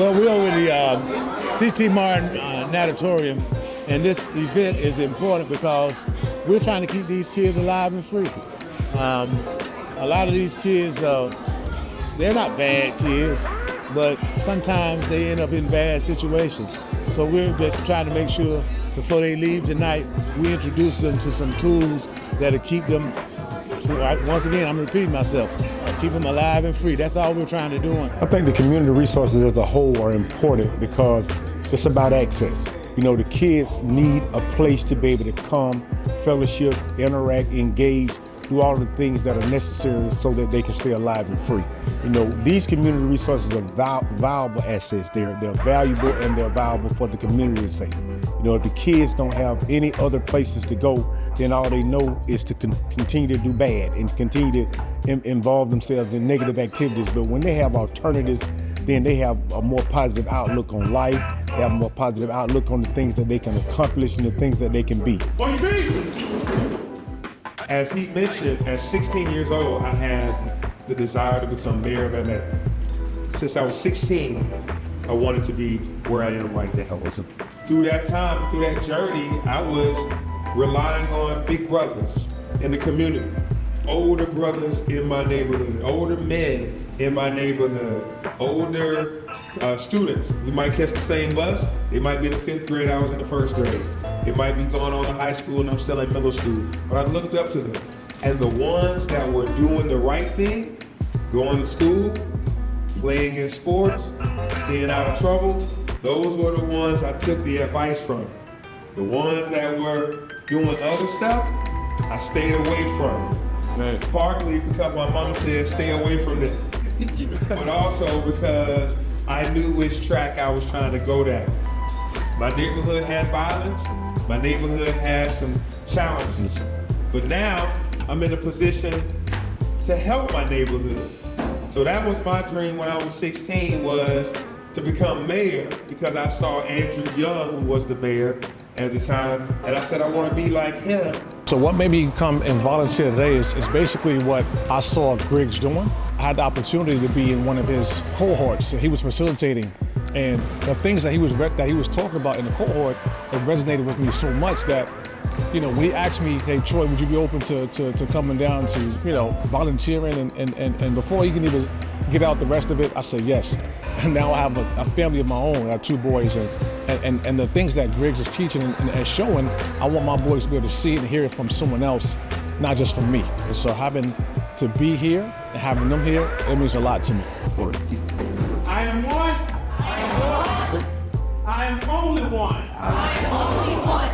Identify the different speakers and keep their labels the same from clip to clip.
Speaker 1: Well, we're over the C.T. Martin Natatorium, and this event is important because we're trying to keep these kids alive and free. A lot of these kids, they're not bad kids, but sometimes they end up in bad situations. So we're just trying to make sure before they leave tonight, we introduce them to some tools that'll keep them, once again, I'm repeating myself, keep them alive and free. That's all we're trying to do.
Speaker 2: I think the community resources as a whole are important because it's about access. You know, the kids need a place to be able to come, fellowship, interact, engage, do all the things that are necessary so that they can stay alive and free. You know, these community resources are valuable assets. They're valuable and they're valuable for the community's sake. You know, if the kids don't have any other places to go, then all they know is to continue to do bad and continue to involve themselves in negative activities. But when they have alternatives, then they have a more positive outlook on life. They have a more positive outlook on the things that they can accomplish and the things that they can be.
Speaker 3: As he mentioned, at 16 years old, I had the desire to become mayor of Atlanta. Since I was 16, I wanted to be where I am right now. Through that time, through that journey, I was relying on big brothers in the community, older brothers in my neighborhood, older men in my neighborhood, older students. We might catch the same bus. They might be in the 5th grade, I was in the 1st grade. It might be going on to high school and I'm still in middle school. But I looked up to them. And the ones that were doing the right thing, going to school, playing in sports, staying out of trouble, those were the ones I took the advice from. The ones that were doing other stuff, I stayed away from.
Speaker 2: Man.
Speaker 3: Partly because my mama said stay away from them. But also because I knew which track I was trying to go down. My neighborhood had violence. My neighborhood had some challenges. But now I'm in a position to help my neighborhood. So that was my dream when I was 16, was to become mayor, because I saw Andrew Young, who was the mayor at the time, and I said I want to be like him.
Speaker 4: So what made me come and volunteer today is basically what I saw Griggs doing. I had the opportunity to be in one of his cohorts that he was facilitating, and the things that he was talking about in the cohort, it resonated with me so much that, you know, when he asked me, hey Troy, would you be open to coming down to, you know, volunteering, and before he can even get out the rest of it, I said yes. And now I have a family of my own. I have 2 boys, and the things that Griggs is teaching and showing, I want my boys to be able to see it and hear it from someone else, not just from me. And so having to be here and having them here, it means a lot to me.
Speaker 1: I am one. I am one. I am only one.
Speaker 5: I am only one.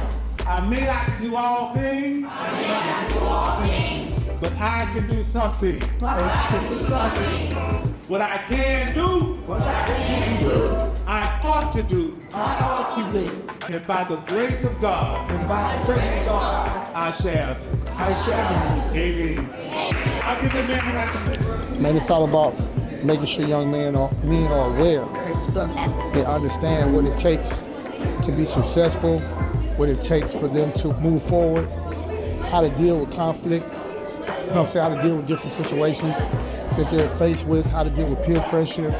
Speaker 1: I may not do all things.
Speaker 5: I may not do all things.
Speaker 1: But I can do something.
Speaker 5: But I can do something.
Speaker 1: What I can do.
Speaker 5: What I can do.
Speaker 1: I ought to do.
Speaker 5: I ought to do.
Speaker 1: And by the grace of God.
Speaker 5: And by the grace of God.
Speaker 1: I shall.
Speaker 5: I shall do.
Speaker 1: Amen. I'll give the man right.
Speaker 6: Man, it's all about making sure young men are aware. They understand what it takes to be successful, what it takes for them to move forward, how to deal with conflict, you know what I'm saying, how to deal with different situations that they're faced with, how to deal with peer pressure,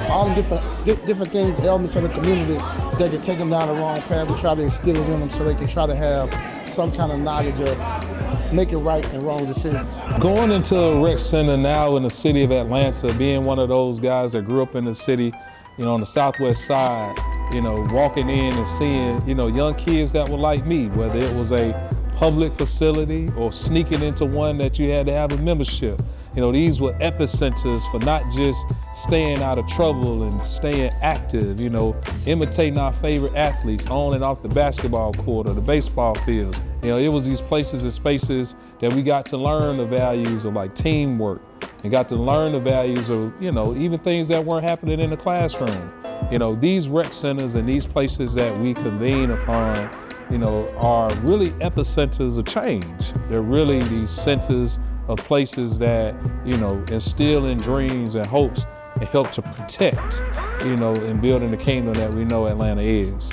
Speaker 6: all the different things, elements of the community that can take them down the wrong path. We try to instill it in them so they can try to have some kind of knowledge of making right and wrong decisions.
Speaker 7: Going into a rec center now in the city of Atlanta, being one of those guys that grew up in the city, you know, on the southwest side, you know, walking in and seeing, you know, young kids that were like me, whether it was a public facility or sneaking into one that you had to have a membership. You know, these were epicenters for not just staying out of trouble and staying active, you know, imitating our favorite athletes on and off the basketball court or the baseball field. You know, it was these places and spaces that we got to learn the values of like teamwork and got to learn the values of, you know, even things that weren't happening in the classroom. You know, these rec centers and these places that we convene upon, you know, are really epicenters of change. They're really these centers of places that, you know, instill in dreams and hopes and help to protect, you know, and building the kingdom that we know Atlanta is.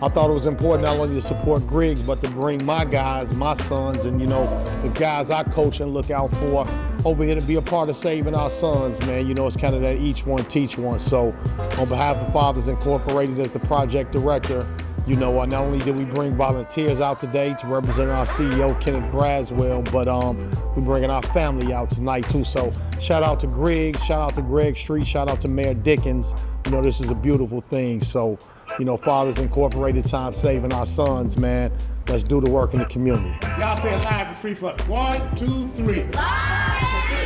Speaker 6: I thought it was important not only to support Griggs, but to bring my guys, my sons, and the guys I coach and look out for over here to be a part of saving our sons, man. It's kind of that each one teach one. So on behalf of Fathers Incorporated as the project director, not only did we bring volunteers out today to represent our CEO, Kenneth Braswell, but we're bringing our family out tonight too. So shout out to Griggs, shout out to Greg Street, shout out to Mayor Dickens. This is a beautiful thing. So, Fathers Incorporated, time saving our sons, man. Let's do the work in the community.
Speaker 1: Y'all say live and free for 1, 2, 3.
Speaker 8: Live and free.